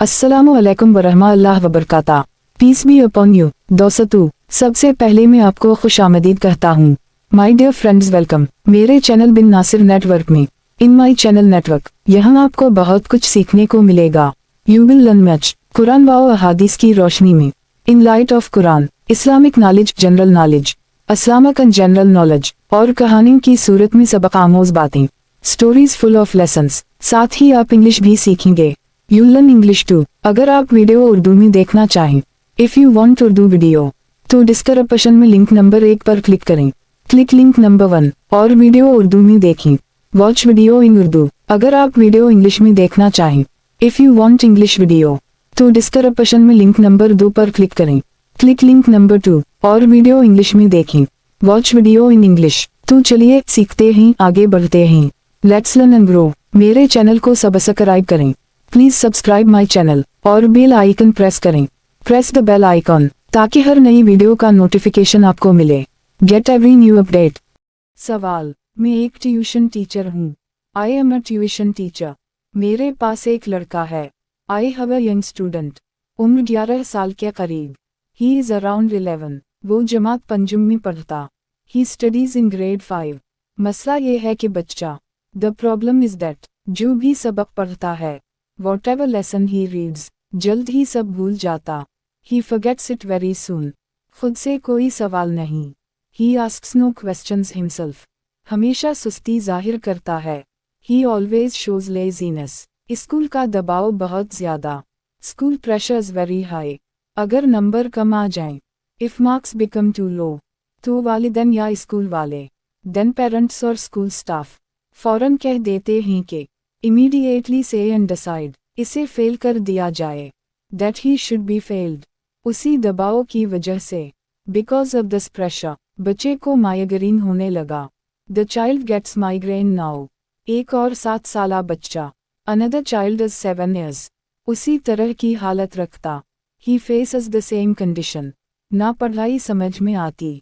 अस्सलामु अलैकुम वरहमतुल्लाह वबरकाता। Peace be upon you. दोस्तों, सबसे पहले मैं आपको खुशामदीद कहता हूँ। माय डियर फ्रेंड्स, वेलकम मेरे चैनल बिन नासिर नेटवर्क में। इन माय चैनल नेटवर्क, यहाँ आपको बहुत कुछ सीखने को मिलेगा। You will learn much Quran व अहादीस की रोशनी में। In light of Quran, Islamic knowledge, general knowledge, Islamic and general knowledge, और कहानियों की सूरत में सबक आमोज बातें, स्टोरीज फुल ऑफ लेसन्स। साथ ही आप इंग्लिश भी सीखेंगे। You learn English too. अगर आप वीडियो उर्दू में देखना चाहें, if you want Urdu video, तो डिस्क्रिप्शन में लिंक नंबर 1 पर क्लिक करें। क्लिक लिंक नंबर 1 और वीडियो उर्दू में देखें। वॉच वीडियो इन उर्दू। अगर आप वीडियो इंग्लिश में देखना चाहें, if you want English video, तो डिस्क्रिप्शन में लिंक नंबर 2 पर क्लिक करें। क्लिक लिंक नंबर 2 और वीडियो इंग्लिश में देखें। Watch video in English. तो चलिए सीखते हैं, आगे बढ़ते हैं। Let's learn and grow. मेरे चैनल को सब्सक्राइब करें। प्लीज सब्सक्राइब माई चैनल और बेल आइकन प्रेस करें। प्रेस द बेल आइकन ताकि हर नई वीडियो का नोटिफिकेशन आपको मिले। Get every new update. सवाल: मैं एक ट्यूशन टीचर हूँ। I am a tuition teacher. मेरे पास एक लड़का है। I have a young student. उम्र 11 साल के करीब। He is around 11। वो जमात पंजुम में पढ़ता। He studies in grade 5। मसला ये है कि बच्चा, द प्रॉब्लम इज दैट, जो भी सबक पढ़ता है, whatever lesson he reads, जल्द ही सब भूल जाता। He forgets it very soon. खुद से कोई सवाल नहीं। He asks no questions himself. हमेशा सुस्ती जाहिर करता है। He always shows laziness. School का दबाव बहुत ज़्यादा। School pressure is very high. अगर नंबर कम आ जाएं, if marks become too low, तो वालिदैन या स्कूल वाले, then parents और school staff, फौरन कह देते हैं कि immediately say and decide, इसे फेल कर दिया जाए, that he should be failed. उसी दबाव की वजह से, because of this pressure, बच्चे को माइग्रेन होने लगा। The child gets migraine now. एक और 7 साला बच्चा, another child is 7 years, उसी तरह की हालत रखता। He faces the same condition. ना पढ़ाई समझ में आती।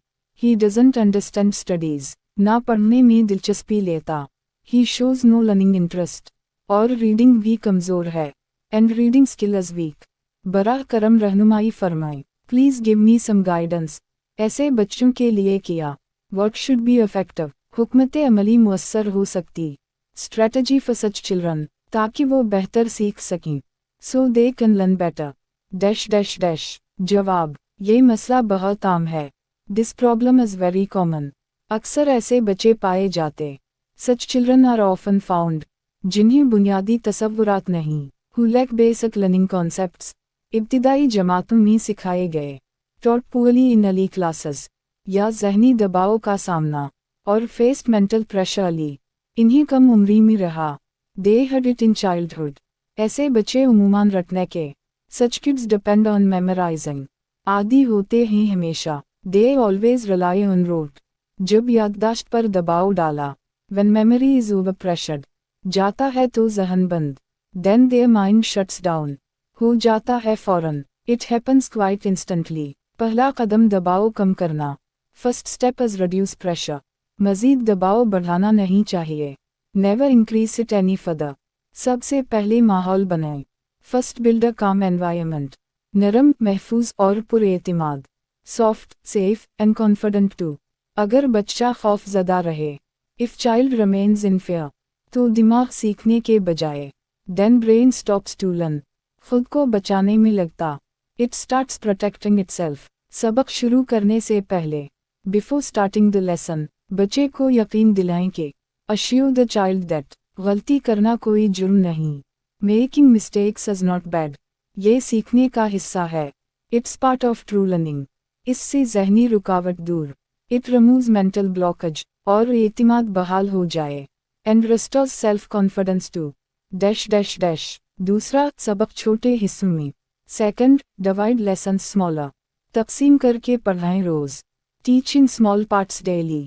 He doesn't understand studies. ना पढ़ने में दिलचस्पी लेता। He shows no learning interest. और रीडिंग भी कमज़ोर है। And reading skill is weak. बराह करम रहनुमाई फरमाएं। Please give me some guidance. ऐसे बच्चों के लिए किया। What should be effective? Hukmat अमली मुअस्सर हो सकती। Strategy for such children. ताकि वो बेहतर सीख सकें। So they can learn better. Dash dash dash. जवाब: ये मसला बहुत आम है। This problem is very common. अक्सर ऐसे बच्चे पाए जाते। Such children are often found. जिन्हें बुनियादी तसव्वुरात नहीं, who lack basic learning concepts, इब्तिदाई जमातों में सिखाए गए, taught poorly in early classes, या ज़हनी दबाव का सामना, और faced mental pressure early, इन्हें कम उम्री में रहा, they had it in childhood, ऐसे बच्चे उम्मूमन रटने के, such kids depend on memorizing, आदी होते हैं हमेशा, they always rely on rote, जब याददाश्त पर दबाव डाला, when memory is overpressured, जाता है तो जहन बंद, then their mind shuts down, हो जाता है फौरन, it happens quite instantly. पहला कदम दबाव कम करना, first step is reduce pressure, मज़ीद दबाव बढ़ाना नहीं चाहिए, never increase it any further. सबसे पहले माहौल बनाएं, first build a calm environment, नरम, महफूज और पुरएतिमाद, soft, safe and confident too. अगर बच्चा खौफज़दा रहे, if child remains in fear, तो दिमाग सीखने के बजाय, then brain stops to learn, खुद को बचाने में लगता, it starts protecting itself. सबक शुरू करने से पहले, before starting the lesson, बच्चे को यकीन दिलाएं कि, assure the child that, गलती करना कोई जुर्म नहीं, making mistakes is not bad, ये सीखने का हिस्सा है, it's part of true learning, इससे ज़हनी रुकावट दूर, it removes mental blockage, और एतिमाद बहाल हो जाए, and restores self-confidence too. Dash dash dash. दूसरा, सबक छोटे हिस्सों में. Second, divide lessons smaller. तकसीम करके पढ़ाएं रोज. Teach in small parts daily.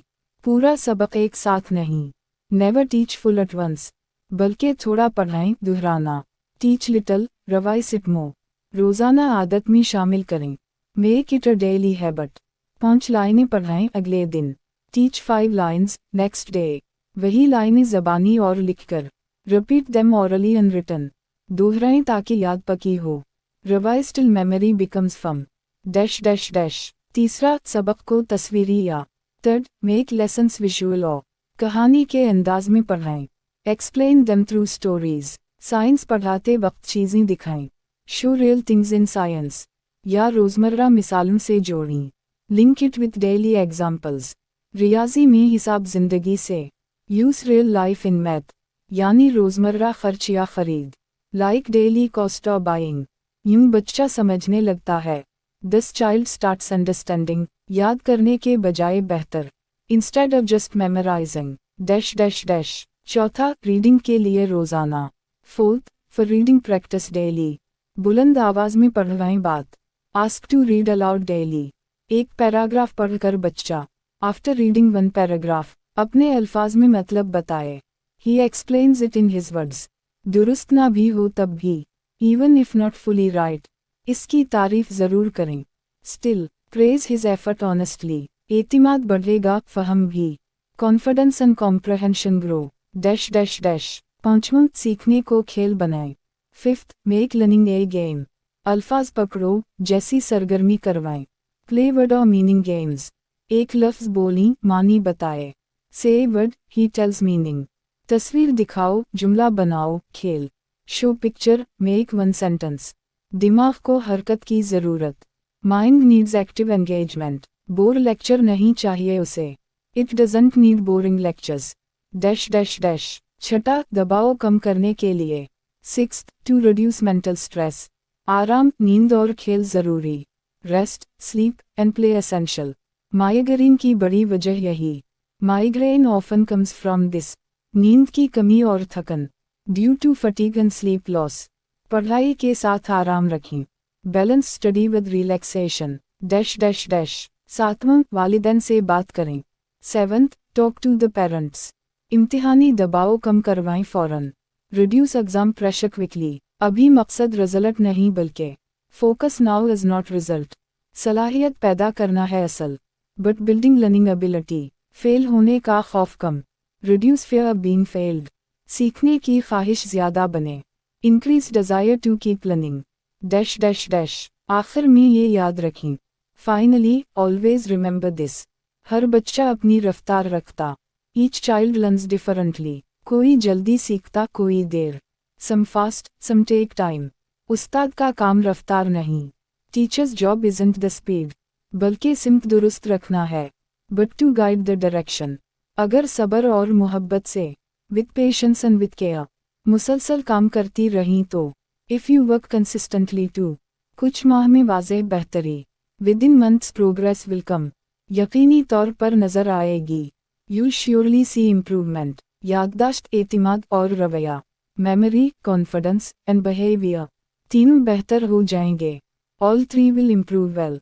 पूरा सबक एक साथ नहीं. Never teach full at once. बल्कि थोड़ा पढ़ाएं, दोहराना. Teach little, revise it more. रोजाना आदत में शामिल करें. Make it a daily habit. 5 लाइनें पढ़ाएं अगले दिन. Teach 5 lines, next day. वही लाइनें ज़बानी और लिखकर, repeat them orally and written. दोहराएं ताकि याद पकी हो। Revise till memory becomes firm dash dash dash. तीसरा, सबक को तस्वीरी या। थर्ड, मेक लेसन्स विजुअल और कहानी के अंदाज में पढ़ाएं। Explain them through stories. Science पढ़ाते वक्त चीज़ें दिखाएं। Show real things in science या रोज़मर्रा मिसालों से जोड़ें। Link it with daily examples. रियाजी में हिसाब जिंदगी से। Use real life in math यानी रोज़मर्रा खर्च या खरीद। Like daily cost of buying यूं बच्चा समझने लगता है। दिस चाइल्ड स्टार्ट्स अंडरस्टैंडिंग याद करने के बजाय बेहतर। Instead of just memorizing dash dash dash. चौथा, रीडिंग के लिए रोज़ाना। Fourth, for reading practice daily. बुलंद आवाज़ में पढ़वाएं बात। Ask to read aloud daily. एक पैराग्राफ पढ़कर बच्चा आफ्टर रीडिंग वन पैराग्राफ अपने अल्फाज में मतलब बताए। He explains it in his words. दुरुस्त ना भी हो तब भी, even if not fully right, इसकी तारीफ ज़रूर करें। Still, praise his effort honestly. एतिमाद बढ़ेगा, फहम भी। Confidence and comprehension grow dash dash dash. पांचवां, सीखने को खेल बनाएं। Fifth, make learning a game. अल्फाज पकड़ो, जैसी सरगर्मी करवाएं। प्ले वर्ड और मीनिंग गेम्स। एक लफ्ज़ बोली, मानी बताए। Say a word, he tells meaning. तस्वीर दिखाओ, जुमला बनाओ, खेल। Show picture, make one sentence. दिमाग को हरकत की ज़रूरत। Mind needs active engagement. Bore lecture नहीं चाहिए उसे। It doesn't need boring lectures dash dash dash. छठा, दबाव कम करने के लिए। Sixth, to reduce mental stress. आराम, नींद और खेल ज़रूरी। Rest, sleep and play essential. Migraine की बड़ी वजह यही। Migraine often comes from this. नींद की कमी और थकन due to fatigue and sleep loss. पढ़ाई के साथ आराम रखें। Balance study with relaxation dash dash dash. सातवां, वालिदैन से बात करें। Seventh, talk to the parents. इम्तिहानी दबाव कम करवाएं फ़ौरन। Reduce exam pressure quickly. अभी मकसद रिजल्ट नहीं बल्कि focus now is not result. सलाहियत पैदा करना है असल, but building learning ability. Fail होने का खौफ कम। Reduce fear of being failed. सीखने की ख्वाहिश ज़्यादा बने। Increase desire to keep learning dash dash dash. आखिर में ये याद रखें। Finally, always remember this. हर बच्चा अपनी रफ्तार रखता। Each child learns differently. कोई जल्दी सीखता, कोई देर। Some fast, some take time. उस्ताद का काम रफ्तार नहीं। Teacher's job isn't the speed, बल्कि सिमत दुरुस्त रखना है, but to guide the direction. अगर सब्र और मोहब्बत से, with patience and with care, मुसलसल काम करती रहीं तो, if you work consistently too, कुछ माह में वाज़ेह बेहतरी, within months progress will come, यकीनी तौर पर नज़र आएगी। You surely see improvement. याददाश्त, एतिमाद और रवैया, मेमोरी, कॉन्फिडेंस एंड बिहेवियर, तीनों बेहतर हो जाएंगे। All three will improve well.